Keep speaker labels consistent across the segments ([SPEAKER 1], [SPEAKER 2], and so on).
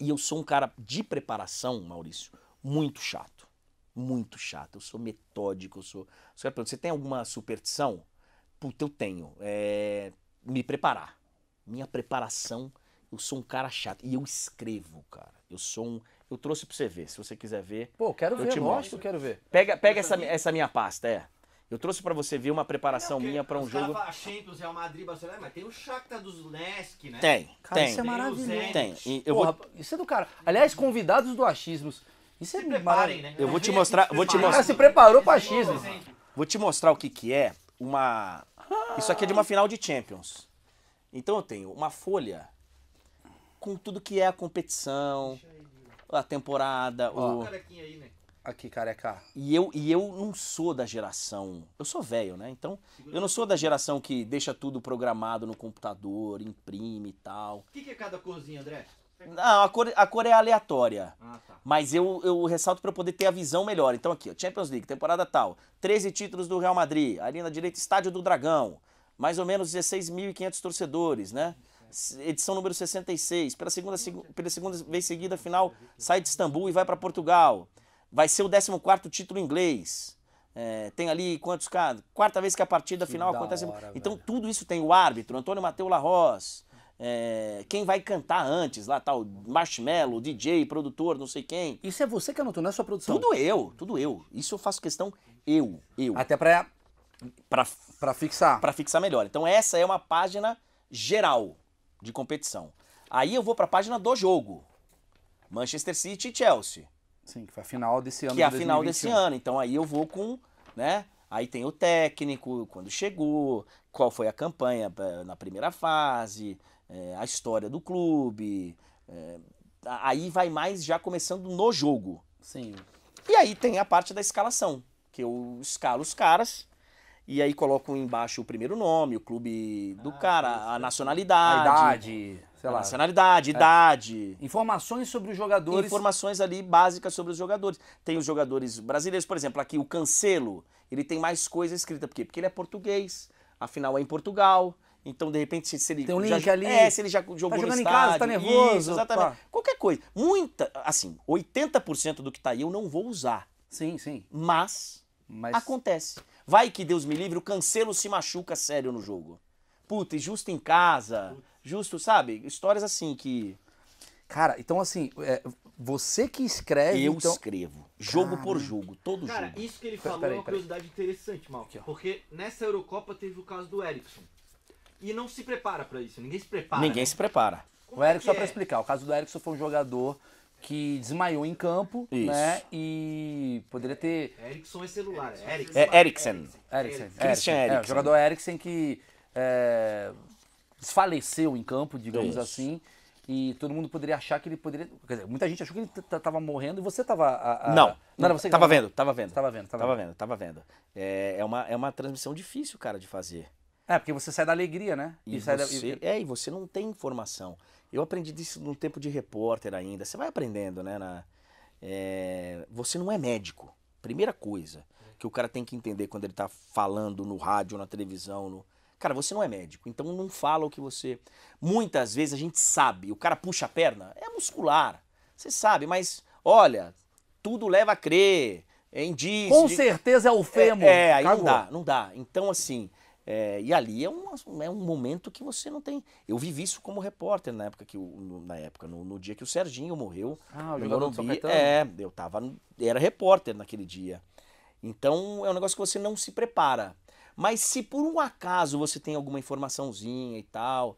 [SPEAKER 1] E eu sou um cara de preparação, Maurício, muito chato. Muito chato. Eu sou metódico, eu sou... Você tem alguma superstição? Puta, eu tenho. Me preparar. Minha preparação, eu sou um cara chato. E eu escrevo, cara. Eu trouxe pra você ver, se você quiser ver.
[SPEAKER 2] Pô, quero ver,
[SPEAKER 1] te
[SPEAKER 2] lógico que
[SPEAKER 1] mostro.
[SPEAKER 2] eu quero ver.
[SPEAKER 1] Pega essa minha pasta, Eu trouxe pra você ver uma preparação minha pra um jogo.
[SPEAKER 3] A Champions, Real Madrid, Barcelona, mas tem o Shakhtar dos Lesk, né?
[SPEAKER 2] Cara,
[SPEAKER 1] Tem.
[SPEAKER 2] isso é maravilhoso.
[SPEAKER 1] Tem.
[SPEAKER 2] Porra, isso é do cara. Aliás, convidados do Achismos. Isso é
[SPEAKER 3] Preparem, né?
[SPEAKER 1] Eu vou te mostrar,
[SPEAKER 2] O cara se preparou pra Achismos.
[SPEAKER 1] Vou te mostrar o que é uma... Isso aqui é de uma final de Champions. Então eu tenho uma folha com tudo que é a competição, a temporada,
[SPEAKER 3] Ó, o carequinha aí, né?
[SPEAKER 2] Aqui, careca.
[SPEAKER 1] E eu não sou da geração... Eu sou velho, né? Então, eu não sou da geração que deixa tudo programado no computador, imprime e tal.
[SPEAKER 3] O que é cada corzinha, André?
[SPEAKER 1] Não, a cor é aleatória.
[SPEAKER 3] Ah, tá.
[SPEAKER 1] Mas eu ressalto para poder ter a visão melhor. Então aqui, ó, Champions League, temporada tal, 13 títulos do Real Madrid, ali na direita, Estádio do Dragão, mais ou menos 16.500 torcedores, né? Edição número 66, pela segunda vez seguida, final, sai de Istambul e vai para Portugal. Vai ser o 14º título inglês. Tem ali quantos caras? Quarta vez que a partida final acontece. Então tudo isso tem o árbitro, Antônio Mateu Larroz. Quem vai cantar antes, lá tal, Marshmello, DJ, produtor, não sei quem.
[SPEAKER 2] Isso é você que anotou, não é sua produção?
[SPEAKER 1] Tudo eu. Isso eu faço questão eu.
[SPEAKER 2] Até pra fixar.
[SPEAKER 1] Pra fixar melhor. Então essa é uma página geral de competição. Aí eu vou pra página do jogo. Manchester City e Chelsea.
[SPEAKER 2] Sim, que foi a final desse ano.
[SPEAKER 1] Que é a final desse ano. Então aí eu vou com, né? Aí tem o técnico, quando chegou, qual foi a campanha na primeira fase, a história do clube. Aí vai mais já começando no jogo.
[SPEAKER 2] Sim.
[SPEAKER 1] E aí tem a parte da escalação, que eu escalo os caras e aí coloco embaixo o primeiro nome, o clube do cara, a nacionalidade.
[SPEAKER 2] A idade, sei lá.
[SPEAKER 1] Nacionalidade, idade.
[SPEAKER 2] Informações sobre os jogadores.
[SPEAKER 1] Informações ali básicas sobre os jogadores. Tem os jogadores brasileiros, por exemplo, aqui o Cancelo, ele tem mais coisa escrita. Por quê? Porque ele é português, afinal é em Portugal. Então, de repente, se ele
[SPEAKER 2] tem um link
[SPEAKER 1] já,
[SPEAKER 2] ali.
[SPEAKER 1] Se ele já jogou
[SPEAKER 2] tá jogando
[SPEAKER 1] no
[SPEAKER 2] em
[SPEAKER 1] estádio,
[SPEAKER 2] casa, tá nervoso.
[SPEAKER 1] Isso, exatamente.
[SPEAKER 2] Pá.
[SPEAKER 1] Qualquer coisa. 80% do que tá aí eu não vou usar.
[SPEAKER 2] Sim, sim.
[SPEAKER 1] Mas acontece. Vai que, Deus me livre, o Cancelo se machuca sério no jogo. Puta, e justo em casa, justo, sabe? Histórias assim que...
[SPEAKER 2] Cara, então assim, você que escreve...
[SPEAKER 1] Eu
[SPEAKER 2] então...
[SPEAKER 1] escrevo, jogo por jogo, todo
[SPEAKER 3] Cara,
[SPEAKER 1] jogo.
[SPEAKER 3] isso que ele falou é uma curiosidade interessante, Mal. Porque nessa Eurocopa teve o caso do Eriksen. E não se prepara pra isso, ninguém se prepara.
[SPEAKER 1] Ninguém se prepara.
[SPEAKER 2] O Eriksen, só pra explicar, o caso do Eriksen foi um jogador que desmaiou em campo,
[SPEAKER 1] isso,
[SPEAKER 2] né? E poderia ter...
[SPEAKER 3] Eriksen é celular,
[SPEAKER 1] Eriksen.
[SPEAKER 2] Christian Eriksen. O jogador Eriksen que desfaleceu em campo, digamos assim, e todo mundo poderia achar que ele poderia... Quer dizer, muita gente achou que ele tava morrendo e você tava...
[SPEAKER 1] Não,
[SPEAKER 2] era você que
[SPEAKER 1] tava vendo.
[SPEAKER 2] Tava vendo.
[SPEAKER 1] É uma transmissão difícil, cara, de fazer.
[SPEAKER 2] Porque você sai da alegria, né?
[SPEAKER 1] E você não tem informação. Eu aprendi disso no tempo de repórter ainda. Você vai aprendendo, né? Você não é médico. Primeira coisa que o cara tem que entender quando ele tá falando no rádio, na televisão. Cara, você não é médico. Então não fala o que você... Muitas vezes a gente sabe. O cara puxa a perna. É muscular. Você sabe, mas olha, tudo leva a crer. É indício.
[SPEAKER 2] Com certeza é o fêmur.
[SPEAKER 1] Aí não dá. Então, assim... e ali é um momento que você não tem... Eu vivi isso como repórter na época no dia que o Serginho morreu.
[SPEAKER 2] O jogador do São Caetano?
[SPEAKER 1] Eu era repórter naquele dia. Então é um negócio que você não se prepara. Mas se por um acaso você tem alguma informaçãozinha e tal,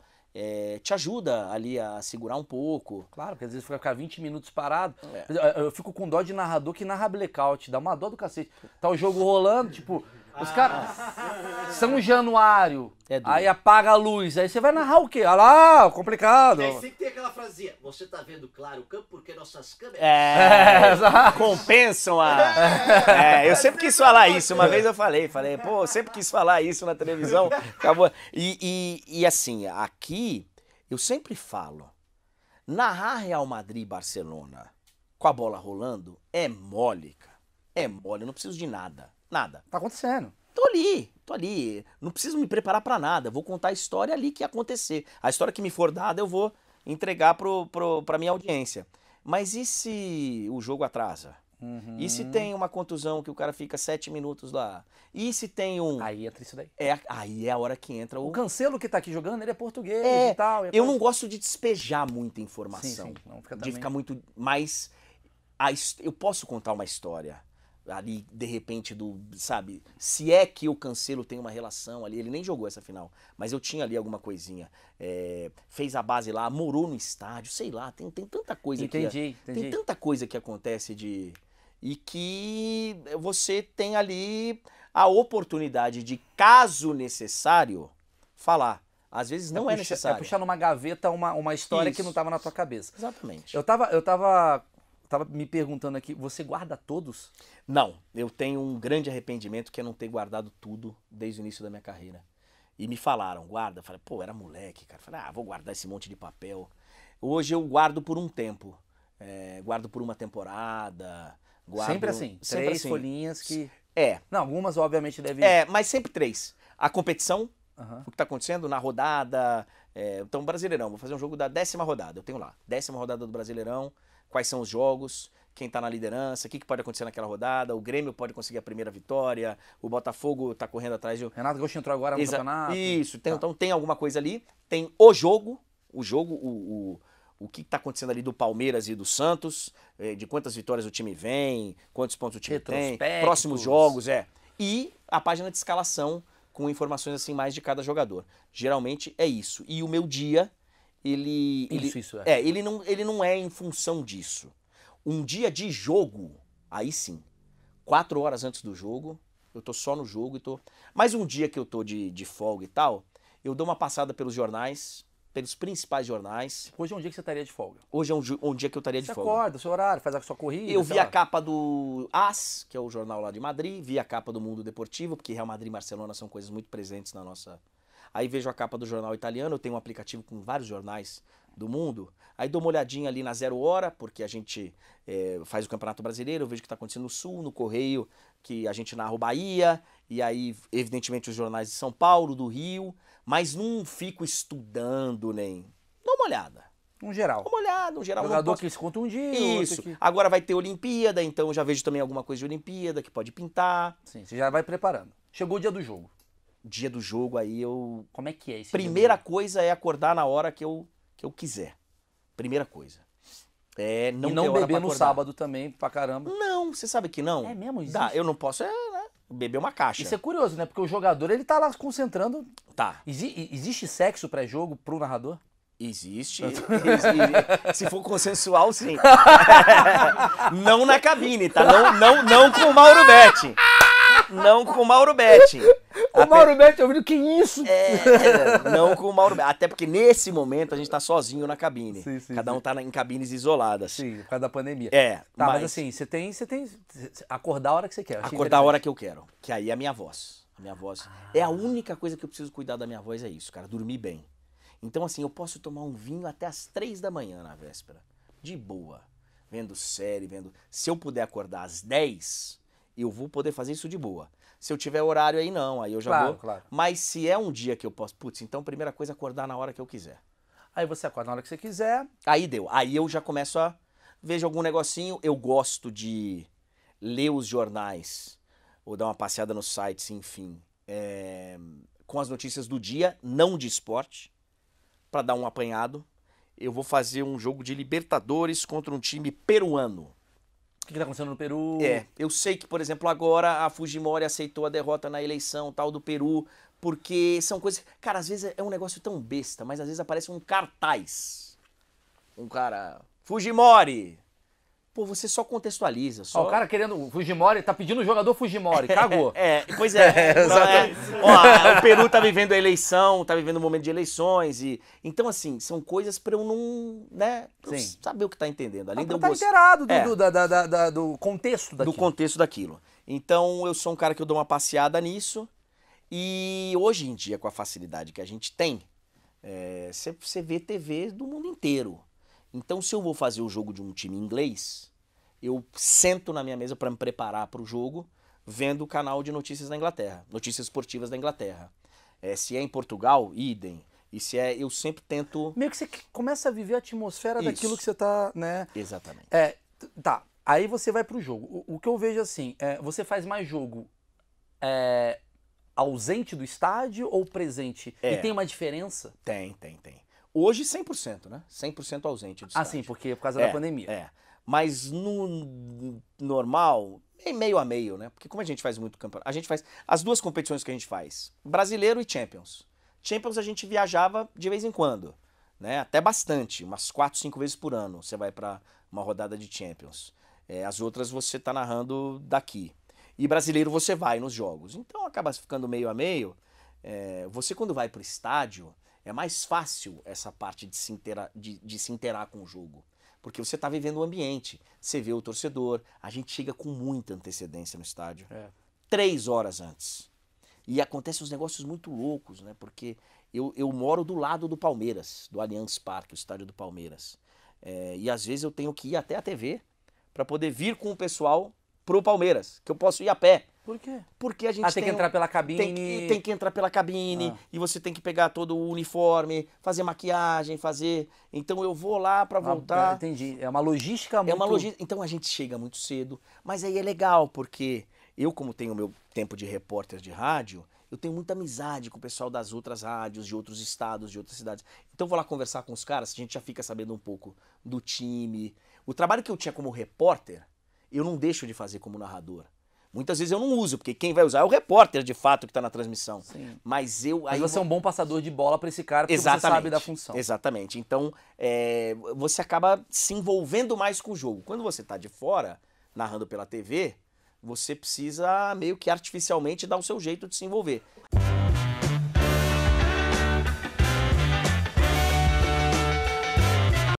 [SPEAKER 1] te ajuda ali a segurar um pouco.
[SPEAKER 2] Claro, porque às vezes fica 20 minutos parado. Eu fico com dó de narrador que narra blackout, dá uma dó do cacete. Tá o jogo rolando, tipo... Os caras, São Januário, aí apaga a luz, aí você vai narrar o quê? Ah lá, complicado.
[SPEAKER 3] Aí sempre tem aquela frasinha, você tá vendo claro o campo porque nossas câmeras...
[SPEAKER 1] Compensam eu sempre quis falar isso, uma vez eu falei, pô, eu sempre quis falar isso na televisão, acabou. E assim, aqui, eu sempre falo, narrar Real Madrid e Barcelona com a bola rolando é mole, cara. É mole, eu não preciso de nada. Nada.
[SPEAKER 2] Tá acontecendo.
[SPEAKER 1] Tô ali. Não preciso me preparar pra nada. Vou contar a história ali que ia acontecer. A história que me for dada, eu vou entregar pra minha audiência. Mas e se o jogo atrasa? E se tem uma contusão que o cara fica 7 minutos lá? E se tem um...
[SPEAKER 2] Aí entra isso daí.
[SPEAKER 1] Aí é a hora que entra
[SPEAKER 2] O Cancelo que tá aqui jogando, ele é português e tal.
[SPEAKER 1] Eu não gosto de despejar muita informação.
[SPEAKER 2] Sim. Não, fica
[SPEAKER 1] de ficar muito... Mas eu posso contar uma história ali, de repente, sabe? Se é que o Cancelo tem uma relação ali, ele nem jogou essa final, mas eu tinha ali alguma coisinha. Fez a base lá, morou no estádio, sei lá, tem tanta coisa
[SPEAKER 2] Entendi.
[SPEAKER 1] Tem tanta coisa que acontece e que você tem ali a oportunidade de, caso necessário, falar. Às vezes não é necessário.
[SPEAKER 2] É puxar numa gaveta uma história que não estava na tua cabeça.
[SPEAKER 1] Exatamente.
[SPEAKER 2] Eu tava me perguntando aqui, você guarda todos?
[SPEAKER 1] Não, eu tenho um grande arrependimento que é não ter guardado tudo desde o início da minha carreira. E me falaram, guarda. Eu falei, pô, era moleque, cara. Eu falei, vou guardar esse monte de papel. Hoje eu guardo por um tempo. Guardo por uma temporada.
[SPEAKER 2] Sempre assim, três folhinhas que... Não, algumas obviamente devem...
[SPEAKER 1] Mas sempre 3. A competição, o que tá acontecendo na rodada... Então, Brasileirão, vou fazer um jogo da 10ª rodada. Eu tenho lá, 10ª rodada do Brasileirão, quais são os jogos, quem tá na liderança, o que pode acontecer naquela rodada, o Grêmio pode conseguir a primeira vitória, o Botafogo tá correndo atrás de...
[SPEAKER 2] Renato Gaúcho entrou agora no campeonato.
[SPEAKER 1] Isso, então tem alguma coisa ali, tem o jogo, o que está acontecendo ali do Palmeiras e do Santos, de quantas vitórias o time vem, quantos pontos o time tem, próximos jogos, e a página de escalação com informações assim mais de cada jogador. Geralmente é isso. E o meu dia, ele não é em função disso. Um dia de jogo, aí sim, 4 horas antes do jogo, eu tô só no jogo Mas um dia que eu tô de folga e tal, eu dou uma passada pelos jornais, pelos principais jornais.
[SPEAKER 2] Hoje é um dia que você estaria de folga.
[SPEAKER 1] Hoje é um dia que eu estaria de folga.
[SPEAKER 2] Você acorda, o seu horário, faz a sua corrida.
[SPEAKER 1] Eu vi a capa do AS, que é o jornal lá de Madrid, vi a capa do Mundo Deportivo, porque Real Madrid e Barcelona são coisas muito presentes na nossa... Aí vejo a capa do jornal italiano, eu tenho um aplicativo com vários jornais do mundo. Aí dou uma olhadinha ali na 0 hora, porque a gente faz o Campeonato Brasileiro, eu vejo o que está acontecendo no Sul, no Correio, que a gente narra o Bahia, e aí, evidentemente, os jornais de São Paulo, do Rio, mas não fico estudando nem... Dou uma olhada.
[SPEAKER 2] Um geral.
[SPEAKER 1] Dou uma olhada, um geral.
[SPEAKER 2] Jogador que se conta um dia.
[SPEAKER 1] Isso. Agora vai ter Olimpíada, então eu já vejo também alguma coisa de Olimpíada que pode pintar.
[SPEAKER 2] Sim, você já vai preparando. Chegou o dia do jogo.
[SPEAKER 1] Dia do jogo, aí eu...
[SPEAKER 2] Como é que é esse
[SPEAKER 1] Primeira coisa é acordar na hora que eu quiser. Primeira coisa. Não
[SPEAKER 2] e não beber no sábado também, pra caramba.
[SPEAKER 1] Não, você sabe que não.
[SPEAKER 2] É mesmo? Existe?
[SPEAKER 1] Eu não posso beber uma caixa.
[SPEAKER 2] Isso é curioso, né? Porque o jogador, ele tá lá se concentrando.
[SPEAKER 1] Tá.
[SPEAKER 2] Existe sexo pré-jogo pro narrador?
[SPEAKER 1] Existe. Se for consensual, sim. Não na cabine, tá? Não com o Mauro Betti. Não com o Mauro Betti.
[SPEAKER 2] O Mauro Betti, eu vi, que isso?
[SPEAKER 1] Não com o Mauro Betti. Até porque nesse momento a gente tá sozinho na cabine.
[SPEAKER 2] Sim,
[SPEAKER 1] Cada um tá em cabines isoladas.
[SPEAKER 2] Sim, por causa da pandemia.
[SPEAKER 1] Tá,
[SPEAKER 2] mas assim, você tem acordar a hora que você quer.
[SPEAKER 1] Acordar a hora que eu quero. Que aí é a minha voz. A minha voz. É a única coisa que eu preciso cuidar da minha voz, é isso, cara. Dormir bem. Então, assim, eu posso tomar um vinho até as 3 da manhã na véspera. De boa. Vendo série, Se eu puder acordar às 10, eu vou poder fazer isso de boa. Se eu tiver horário aí, não. Aí eu já vou.
[SPEAKER 2] Claro.
[SPEAKER 1] Mas se é um dia que eu posso... então, primeira coisa é acordar na hora que eu quiser.
[SPEAKER 2] Aí você acorda na hora que você quiser.
[SPEAKER 1] Aí deu. Aí eu já começo a... Vejo algum negocinho. Eu gosto de ler os jornais. Ou dar uma passeada nos sites, enfim. Com as notícias do dia, não de esporte. Para dar um apanhado. Eu vou fazer um jogo de Libertadores contra um time peruano.
[SPEAKER 2] O que tá acontecendo no Peru?
[SPEAKER 1] Eu sei que, por exemplo, agora a Fujimori aceitou a derrota na eleição tal do Peru, porque são coisas... Cara, às vezes é um negócio tão besta, mas às vezes aparece um cartaz. Um cara... Fujimori! Pô, você só contextualiza.
[SPEAKER 2] O cara querendo... O Fujimori, tá pedindo o jogador Fujimori, cagou.
[SPEAKER 1] Pois é. O Peru tá vivendo a eleição, tá vivendo um momento de eleições. Então, assim, são coisas pra eu não... Pra eu saber o que tá entendendo. Além de eu
[SPEAKER 2] inteirado do contexto daquilo.
[SPEAKER 1] Do contexto daquilo. Então, eu sou um cara que eu dou uma passeada nisso. E hoje em dia, com a facilidade que a gente tem, você vê TV do mundo inteiro. Então, se eu vou fazer o jogo de um time inglês, eu sento na minha mesa para me preparar para o jogo, vendo o canal de notícias da Inglaterra, notícias esportivas da Inglaterra. Se é em Portugal, idem. Eu sempre tento...
[SPEAKER 2] Meio que você começa a viver a atmosfera daquilo que você tá, né?
[SPEAKER 1] Exatamente.
[SPEAKER 2] Tá, aí você vai pro jogo. O que eu vejo assim, você faz mais jogo ausente do estádio ou presente? E tem uma diferença?
[SPEAKER 1] Tem. Hoje 100%, né? 100% ausente do estádio.
[SPEAKER 2] Sim, porque é por causa da pandemia.
[SPEAKER 1] Mas no normal, é meio a meio, né? Porque como a gente faz muito campeonato, a gente faz as duas competições que a gente faz, Brasileiro e Champions. Champions a gente viajava de vez em quando, né? Até bastante, umas 4, 5 vezes por ano você vai para uma rodada de Champions. As outras você tá narrando daqui. E Brasileiro você vai nos jogos. Então acaba ficando meio a meio. Você quando vai pro estádio, é mais fácil essa parte de se inteirar com o jogo. Porque você tá vivendo o ambiente, você vê o torcedor, a gente chega com muita antecedência no estádio. 3 horas antes. E acontecem uns negócios muito loucos, né? Porque eu moro do lado do Palmeiras, do Allianz Parque, o estádio do Palmeiras. E às vezes eu tenho que ir até a TV para poder vir com o pessoal pro Palmeiras, que eu posso ir a pé.
[SPEAKER 2] Por quê?
[SPEAKER 1] Porque a gente
[SPEAKER 2] tem que entrar pela cabine.
[SPEAKER 1] Tem que entrar pela cabine, e você tem que pegar todo o uniforme, fazer maquiagem, fazer... Então eu vou lá para voltar.
[SPEAKER 2] Entendi. É uma logística muito...
[SPEAKER 1] Então a gente chega muito cedo, mas aí é legal, porque eu, como tenho o meu tempo de repórter de rádio, eu tenho muita amizade com o pessoal das outras rádios, de outros estados, de outras cidades. Então eu vou lá conversar com os caras, a gente já fica sabendo um pouco do time. O trabalho que eu tinha como repórter, eu não deixo de fazer como narrador. Muitas vezes eu não uso, porque quem vai usar é o repórter, de fato, que está na transmissão.
[SPEAKER 2] Sim.
[SPEAKER 1] Mas
[SPEAKER 2] você é um bom passador de bola para esse cara, porque você sabe da função.
[SPEAKER 1] Exatamente. Então, você acaba se envolvendo mais com o jogo. Quando você está de fora, narrando pela TV, você precisa meio que artificialmente dar o seu jeito de se envolver.